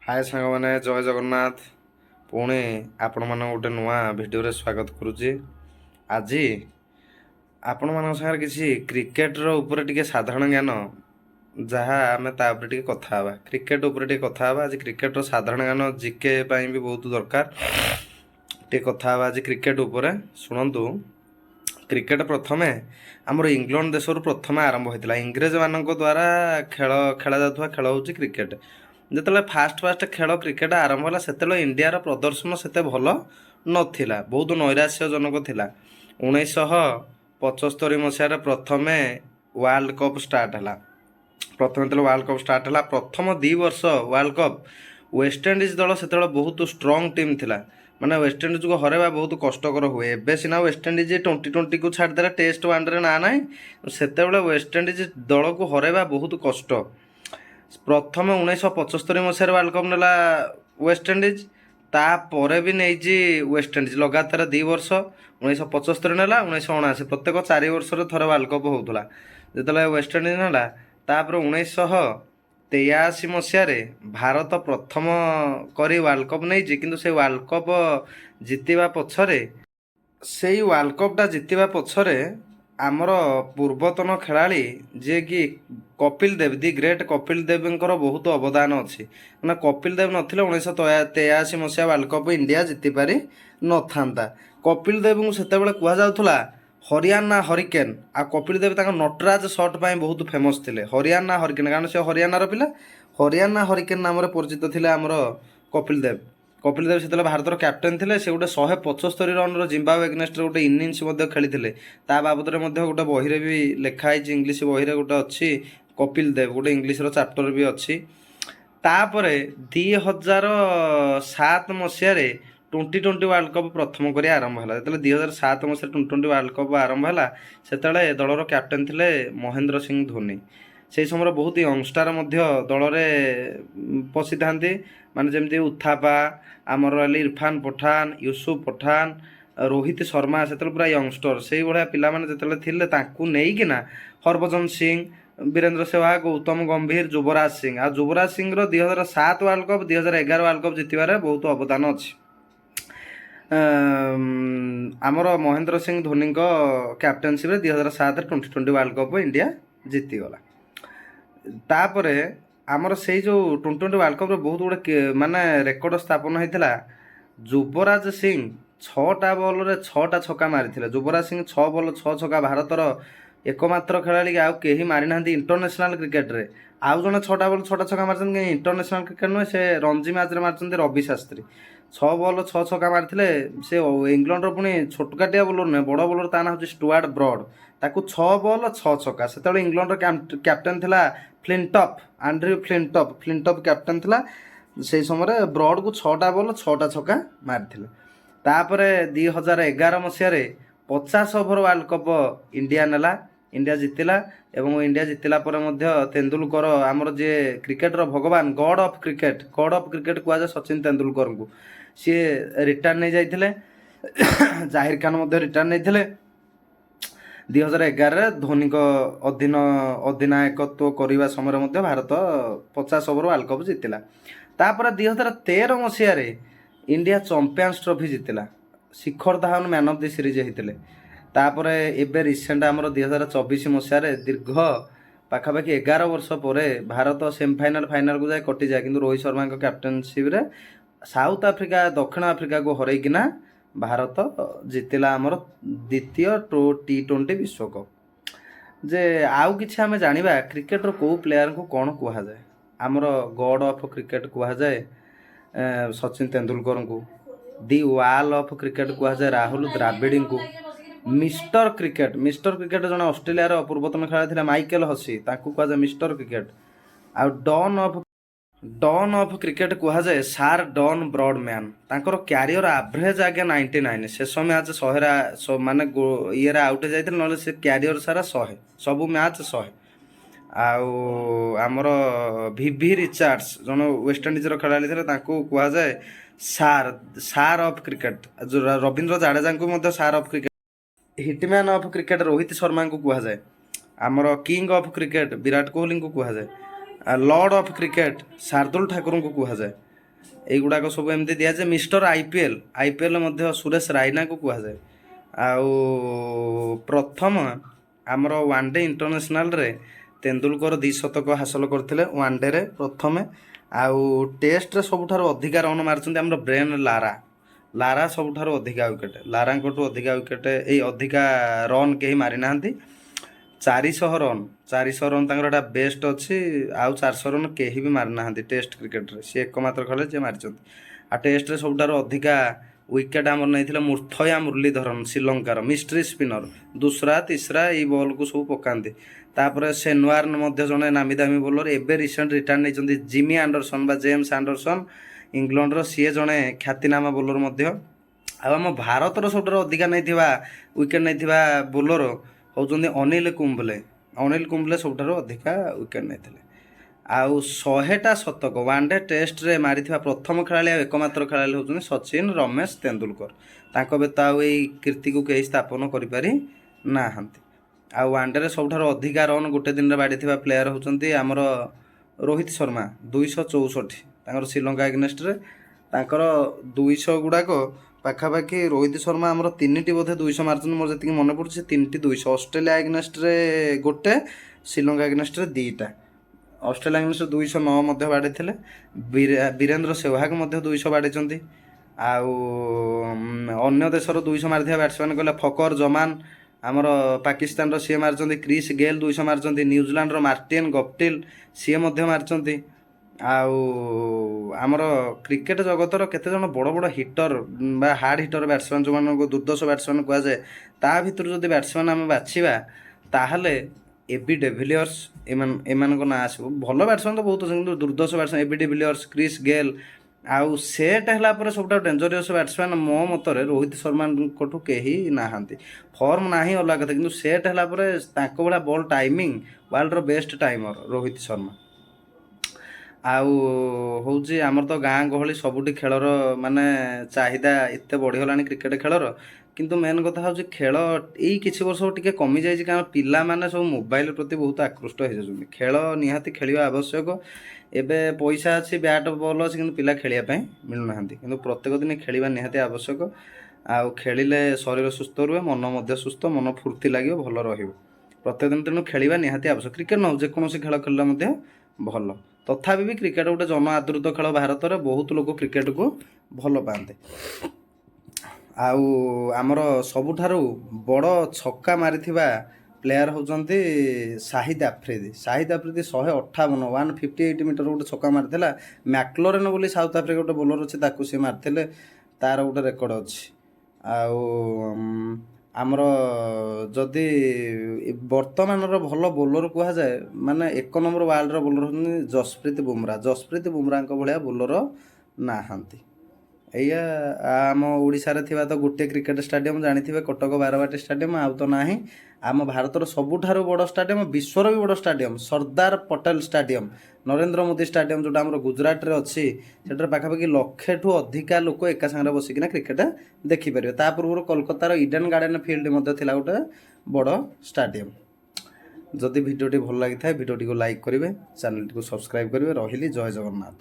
हाय सांग मैंने जय जगन्नाथ पुणी आपण मान गोटे नुआ भिडियो स्वागत करुच्ची। आज आपण मान सागर किसी क्रिकेटर ऊपर टिके साधारण ज्ञान जहाँ आम तापर टिके कथा हवा क्रिकेट ऊपर टिके कथा हवा। आज क्रिकेटर साधारण ज्ञान जीके पाई भी बहुत दरकार टिके कथा हवा आज क्रिकेट ऊपर। शुणु क्रिकेट प्रथमे आमर इंग्लैंड देश प्रथम आरंभ होता इंग्रेज मान द्वारा खेल खेला जाता खेल हूँ क्रिकेट। जिते फास्ट फास्ट खेल क्रिकेट आरंभ है से इंडियार प्रदर्शन से भल नाला बहुत नैराश्यजनक थिला। 1975 मसीह प्रथम वर्ल्ड कप स्टार्ट है प्रथम वर्ल्ड कप स्टार्ट है प्रथम 2 वर्ष वर्ल्ड कप वेस्टइंडीज दल से बहुत स्ट्रंग टीम थिला माने वेस्टइंडीज को हरवा बहुत कष्टकर हुए। एबे सिना वेस्टइंडीज 2020 को छाड़देला टेस्ट वन रे ना ना से वेस्टइंडीज दल को हरवा बहुत कष्ट। प्रथम 1975 मसीह वर्ल्ड कप नेला वेस्टइंडीज तापर भी नहीं वेस्टइंडीज लगातार 2 वर्ष 1975 नेला 1979 प्रत्येक 4 वर्ष थर वर्ल्ड कप होता जो वेस्टइंडीज नेला। तापर 1983 मसीह भारत प्रथम करी वर्ल्ड कप नहीं किंतु से वर्ल्ड कप जितवा पछरे से वर्ल्ड कपटा जितवा पछरे आमर पूर्वतन खेलाड़ी जे कि कपिल देव दि ग्रेट कपिल देवଙ୍କର बहुत अवदान अच्छी ना कपिल देव नथिले 1983 मसीहा वर्ल्ड कप इंडिया जीति पारि नथांता। कपिल देव को सेतेबेले कुहा जाउथला हरियाणा हरिकेन आ कपिल देव तांका नटराज शॉट पाई बहुत फेमस थिले हरियाणा हरिकेन कारण से हरियाणा पिला हरियाणा हरिकेन नाम परिचित थिले आमर कपिल देव। कपिल देव से भारतर कैप्टेन थे से गोटे 175 रन जिम्बाब्वे एगेन्स्ट गोटे इनिंग्स खेली बाबद में गोटे बही भी लिखाई इंग्लीश बही गोटे अच्छी कपिल देव गोटे इंग्लीश चैप्टर भी अच्छी। तापर 2007 मसीह 2020 वर्ल्ड कप प्रथम कर आरंभ है जो 2007 मसीह 2020 वर्ल्ड कप आरंभ है से दलर कैप्टेन थे महेंद्र सिंह धोनी। से समय बहुत यंगस्टार दल में पशि था माने जमती उथापा आमर इरफान पठान यूसुफ पठान रोहित शर्मा से पूरा यंगस्टर से भाया पिला जो थे हरभजन सिंह वीरेंद्र सहवाग गौतम गंभीर युवराज सिंह आ Yuvraj Singh 2007 world cup 2011 world cup जितबार बहुत अवदान अच्छी। आमर Mahendra Singh Dhoni captainship 2007 2020 world cup India जीतीगला। तापर आमर से जो 2020 वर्ल्ड कप बहुत गुड़े माने रेकर्ड स्थापन होता युवराज सिंह 6टा बॉल रे 6टा छक्का मारी युवराज सिंह 6 बॉल 6 छक्का भारतर एकमात्र खेलाड़ी आउ कहीं मारी ना इंटरनेशनल क्रिकेट रे आउ जने 6टा बॉल 6टा छक्का मारी इंटरनेशनल क्रिकेट नुहे से रणजी मैच मारी रवि शास्त्री 6 बॉल 6 छक्का मारी से इंग्लैंड पुणी छोटकाटिया बोलर नुहे बड़ बोलर ता ना हूँ स्टुआर्ट ब्रॉड ताकू 6 बॉल 6 छक्का से इंग्लैंड कैप्टेन थिला फ्लिंटफ आंड्रयू फ्लिंटफ कैप्टेन थिला से समय ब्रॉड को 6टा बॉल 6टा छक्का मारी। तापर 2011 मसीह 50 ओभर वर्ल्ड कप इंडिया नेला इंडिया जितिला एवं इंडिया जितिला पर तेंदुलकर आमर जे क्रिकेटर भगवान गॉड ऑफ क्रिकेट कहुए सचिन तेंदुलकर को सी रिटायर नहीं जाइए जाहिर खान रिटायर नहीं 2011 धोनी अधिनायकत्व करने समय भारत 50 ओभर वर्ल्ड कप जितिला। तापर 2013 मसीह इंडिया चैंपियंस ट्रॉफी जितिला Shikhar Dhawan man of the series होते। तापर एबे रिसेंट आमर 2024 मसीह दीर्घ पाखापाखि 11 वर्ष पर भारत सेमीफाइनाल फाइनाल को जाए कटि जाए कि रोहित शर्मा कैप्टेनशिप रे साउथ आफ्रिका दक्षिण आफ्रिका को हरैकिना भारत जितिला आमर द्वितीय T20 विश्वकप। जे आउ कि आम जाना क्रिकेटर को प्लेयर को कौन कह जाए आमर गॉड ऑफ क्रिकेट कह जाए सचिन तेंदुलकर को दि वाल ऑफ क्रिकेट कह जाए राहुल द्राविड़ को मिस्टर क्रिकेट जन ऑस्ट्रेलिया पूर्वतन खेला था माइकेल हसी कह जाए मिस्टर क्रिकेट आ डॉन ऑफ क्रिकेट कह जाए सार डॉन ब्रॉडमैन तांकर क्यारियर एवरेज आगे 99 शेष मैच 100 माने ये आउट जाते ना से क्यारियर सारा 100 सबू मैच 100 आमर भिभि रिचार्ड्स जन वेस्टइंडीज खेलाड़ी थे कह जाए सार ऑफ क्रिकेट जो रवींद्र जाडेजा को सार of cricket hitman of cricket Rohit Sharma को कह जाए आमर king of cricket Virat Kohli को कह जाए Lord of cricket Shardul Thakur को कह जाए এইଗୁଡ଼ାକ ସବୁ ଏମିତି ଦିଆଯାଏ। ମିଷ୍ଟର ଆଇପିଏଲ୍ ମଧ୍ୟ ସୁରେଶ ରାଇନାକୁ କୁହାଯାଏ। ଆଉ ପ୍ରଥମ ଆମର ୱାନ୍ ଡେ ଇଣ୍ଟରନ୍ୟାସନାଲରେ ତେନ୍ଦୁଲକର 2 ଶତକ ହାସଲ କରିଥିଲେ ୱାନ୍ ଡେରେ ପ୍ରଥମେ। ଆଉ ଟେଷ୍ଟରେ ସବୁଠାରୁ ଅଧିକା ରନ୍ ମାରିଛନ୍ତି ଆମର ବ୍ରେନ୍ ଲାରା ସବୁଠାରୁ ଅଧିକା ୱିକେଟ୍। ଲାରାଙ୍କଠୁ ଅଧିକା ୱିକେଟ୍ ଅଧିକା ରନ୍ କେହି ମାରିନାହାନ୍ତି। 400 ରନ୍ ତାଙ୍କର ଏଇଟା ବେଷ୍ଟ ଅଛି। ଆଉ 400 ରନ୍ କେହି ବି ମାରିନାହାନ୍ତି ଟେଷ୍ଟ କ୍ରିକେଟରେ, ସେ ଏକମାତ୍ର ଖେଳରେ ଯିଏ ମାରିଛନ୍ତି। ଆଉ ଟେଷ୍ଟରେ ସବୁଠାରୁ ଅଧିକା ୱିକେଟ୍ ଆମର ନେଇଥିଲେ ମୁଥୟା ମୁରଲୀଧରନ୍, ଶ୍ରୀଲଙ୍କାର ମିଷ୍ଟ୍ରି ସ୍ପିନର। ଦୁସରା ତିସରା ଏଇ ବଲ୍କୁ ସବୁ ପକାନ୍ତି। ତାପରେ ସେନୱାର୍ନ ମଧ୍ୟ ଜଣେ ନାମୀ ଦାମୀ ବୋଲର, ଏବେ ରିସେଣ୍ଟ ରିଟାର୍ନ ନେଇଛନ୍ତି ଜିମି ଆଣ୍ଡରସନ୍ ବା ଜେମ୍ସ ଆଣ୍ଡରସନ୍, ଇଂଲଣ୍ଡର, ସିଏ ଜଣେ ଖ୍ୟାତିନାମା ବୋଲର ମଧ୍ୟ। ଆଉ ଆମ ଭାରତର ସବୁଠାରୁ ଅଧିକା ନେଇଥିବା ୱିକେଟ୍ ନେଇଥିବା ବୋଲର ହେଉଛନ୍ତି ଅନିଲ କୁମ୍ବଲେ ସବୁଠାରୁ ଅଧିକା ୱିକେଟ୍ ନେଇଥିଲେ। ଆଉ 100ଟା ଶତକ ୱାନ୍ ଡେ ଟେଷ୍ଟରେ ମାରିଥିବା ପ୍ରଥମ ଖେଳାଳି ଆଉ ଏକମାତ୍ର ଖେଳାଳି ହେଉଛନ୍ତି ସଚିନ ରମେଶ ତେନ୍ଦୁଲକର। ତାଙ୍କ ବ୍ୟତୀତ ଆଉ ଏଇ କୀର୍ତ୍ତିକୁ କେହି ସ୍ଥାପନ କରିପାରି ନାହାନ୍ତି। ଆଉ ୱାନ୍ ଡେରେ ସବୁଠାରୁ ଅଧିକା ରନ୍ ଗୋଟେ ଦିନରେ ବାଡ଼ିଥିବା ପ୍ଲେୟାର ହେଉଛନ୍ତି ଆମର ରୋହିତ ଶର୍ମା, 264 ତାଙ୍କର ଶ୍ରୀଲଙ୍କା ଏଗନେଷ୍ଟରେ। ତାଙ୍କର 200 ଗୁଡ଼ାକ ପାଖାପାଖି ରୋହିତ ଶର୍ମା ଆମର 3ଟି ବୋଧେ 200 ମାରିଛନ୍ତି, ମୋର ଯେତିକି ମନେ ପଡ଼ୁଛି 3ଟି 200। ଅଷ୍ଟ୍ରେଲିଆ ଏଗନେଷ୍ଟରେ ଗୋଟେ, ଶ୍ରୀଲଙ୍କା ଏଗନେଷ୍ଟରେ 2ଟା। ଅଷ୍ଟ୍ରେଲିଆ ଏଗନେଷ୍ଟରେ 209 ମଧ୍ୟ ବାଡ଼େଇଥିଲେ। ବୀରେନ୍ଦ୍ର ସେହ୍ୱାଗ ମଧ୍ୟ 200 ବାଡ଼େଇଛନ୍ତି। ଆଉ ଅନ୍ୟ ଦେଶର 200 ମାରିଥିବା ବ୍ୟାଟ୍ସମ୍ୟାନ୍ କହିଲେ ଫକର ଜମାନ ଆମର ପାକିସ୍ତାନର, ସିଏ ମାରିଛନ୍ତି। କ୍ରିସ୍ ଗେଲ୍ 200 ମାରିଛନ୍ତି। ନ୍ୟୁଜିଲାଣ୍ଡର ମାର୍ଟିନ୍ ଗପ୍ଟିଲ୍ ସିଏ ମଧ୍ୟ ମାରିଛନ୍ତି। ଆଉ ଆମର କ୍ରିକେଟ ଜଗତର କେତେଜଣ ବଡ଼ ବଡ଼ ହିଟର ବା ହାର୍ଡ଼ ହିଟର ବ୍ୟାଟ୍ସମ୍ୟାନ୍, ଯେଉଁମାନଙ୍କୁ ଦୁର୍ଦ୍ଦଶ ବ୍ୟାଟ୍ସମ୍ୟାନ୍ କୁହାଯାଏ, ତା ଭିତରୁ ଯଦି ବ୍ୟାଟ୍ସମ୍ୟାନ୍ ଆମେ ବାଛିବା ତାହେଲେ এবি ଡିଭିଲିୟର୍ସ ଏମାନଙ୍କ ନାଁ ଆସିବ। ଭଲ ବ୍ୟାଟ୍ସମ୍ୟାନ୍ ତ ବହୁତ ଅଛନ୍ତି, କିନ୍ତୁ ଦୁର୍ଦ୍ଦଶ ବ୍ୟାଟ୍ସମ୍ୟାନ୍ এবି ଡିଭିଲିୟର୍ସ, କ୍ରିସ୍ ଗେଲ୍। ଆଉ ସେଟ୍ ହେଲା ପରେ ସବୁଠାରୁ ଡେଞ୍ଜରିୟସ୍ ବ୍ୟାଟ୍ସମ୍ୟାନ୍ ମୋ ମତରେ ରୋହିତ ଶର୍ମାଙ୍କଠୁ କେହି ନାହାନ୍ତି। ଫର୍ମ ନାହିଁ ଅଲଗା କଥା, କିନ୍ତୁ ସେଟ୍ ହେଲା ପରେ ତାଙ୍କ ଭଳିଆ ବଲ୍ ଟାଇମିଂ, ୱାର୍ଲଡର ବେଷ୍ଟ ଟାଇମର ରୋହିତ ଶର୍ମା। ଆଉ ହେଉଛି ଆମର ତ ଗାଁ ଗହଳି ସବୁଠି ଖେଳର ମାନେ ଚାହିଦା ଏତେ ବଢ଼ିଗଲାଣି କ୍ରିକେଟ ଖେଳର, କିନ୍ତୁ ମେନ୍ କଥା ହେଉଛି ଖେଳ ଏଇ କିଛି ବର୍ଷ ଟିକେ କମିଯାଇଛି, କାରଣ ପିଲାମାନେ ସବୁ ମୋବାଇଲ ପ୍ରତି ବହୁତ ଆକୃଷ୍ଟ ହେଇଯାଉଛନ୍ତି। ଖେଳ ନିହାତି ଖେଳିବା ଆବଶ୍ୟକ। ଏବେ ପଇସା ଅଛି, ବ୍ୟାଟ୍ ବଲ୍ ଅଛି, କିନ୍ତୁ ପିଲା ଖେଳିବା ପାଇଁ ମିଳୁନାହାନ୍ତି। କିନ୍ତୁ ପ୍ରତ୍ୟେକ ଦିନ ଖେଳିବା ନିହାତି ଆବଶ୍ୟକ। ଆଉ ଖେଳିଲେ ଶରୀର ସୁସ୍ଥ ରୁହେ, ମନ ମଧ୍ୟ ସୁସ୍ଥ, ମନ ଫୁର୍ତ୍ତି ଲାଗିବ, ଭଲ ରହିବ। ପ୍ରତ୍ୟେକ ଦିନ ତେଣୁ ଖେଳିବା ନିହାତି ଆବଶ୍ୟକ। କ୍ରିକେଟ ନ ହଉ ଯେକୌଣସି ଖେଳ ଖେଳିଲେ ମଧ୍ୟ ଭଲ। ତଥାପି ବି କ୍ରିକେଟ ଗୋଟେ ଜନ ଆଦୃତ ଖେଳ ଭାରତରେ, ବହୁତ ଲୋକ କ୍ରିକେଟକୁ ଭଲ ପାଆନ୍ତି। ଆଉ ଆମର ସବୁଠାରୁ ବଡ଼ ଛକା ମାରିଥିବା ପ୍ଲେୟାର ହେଉଛନ୍ତି ସାହିଦ ଆଫ୍ରିଦି। 158 ମିଟର ଗୋଟେ ଛକା ମାରିଥିଲା। ମ୍ୟାକ୍ଲୋରେନ୍ ବୋଲି ସାଉଥ ଆଫ୍ରିକା ଗୋଟେ ବୋଲର ଅଛି, ତାକୁ ସେ ମାରିଥିଲେ, ତାର ଗୋଟେ ରେକର୍ଡ ଅଛି। ଆଉ ଆମର ଯଦି ବର୍ତ୍ତମାନର ଭଲ ବୋଲର କୁହାଯାଏ, ମାନେ 1 ନମ୍ବର ୱାର୍ଲଡର ବୋଲର ହେଉଛନ୍ତି ଜସପ୍ରୀତ ବୁମରାଙ୍କ ଭଳିଆ ବୋଲର ନାହାନ୍ତି। ଏଇଆ ଆମ ଓଡ଼ିଶାରେ ଥିବା ତ ଗୋଟେ କ୍ରିକେଟ ଷ୍ଟାଡ଼ିୟମ୍ ଜାଣିଥିବେ, କଟକ ବାରବାଟୀ ଷ୍ଟାଡ଼ିୟମ୍, ଆଉ ତ ନାହିଁ। ଆମ ଭାରତର ସବୁଠାରୁ ବଡ଼ ଷ୍ଟାଡ଼ିୟମ୍, ବିଶ୍ୱର ବି ବଡ଼ stadium, Sardar Patel stadium, Narendra Modi stadium, ଯେଉଁଟା ଆମର ଗୁଜୁରାଟରେ ଅଛି। ସେଠାରେ ପାଖାପାଖି 1,00,000ଠୁ ଅଧିକା ଲୋକ ଏକା ସାଙ୍ଗରେ ବସିକିନା କ୍ରିକେଟ ଦେଖିପାରିବେ। ତା ପୂର୍ବରୁ କୋଲକାତାର ଇଡେନ୍ ଗାର୍ଡେନ୍ ଫିଲ୍ଡ ମଧ୍ୟ ଥିଲା ଗୋଟେ ବଡ଼ ଷ୍ଟାଡ଼ିୟମ୍। ଯଦି ଭିଡ଼ିଓଟି ଭଲ ଲାଗିଥାଏ ଭିଡ଼ିଓଟିକୁ ଲାଇକ୍ କରିବେ, ଚ୍ୟାନେଲଟିକୁ ସବସ୍କ୍ରାଇବ୍ କରିବେ। ରହିଲି, ଜୟ ଜଗନ୍ନାଥ।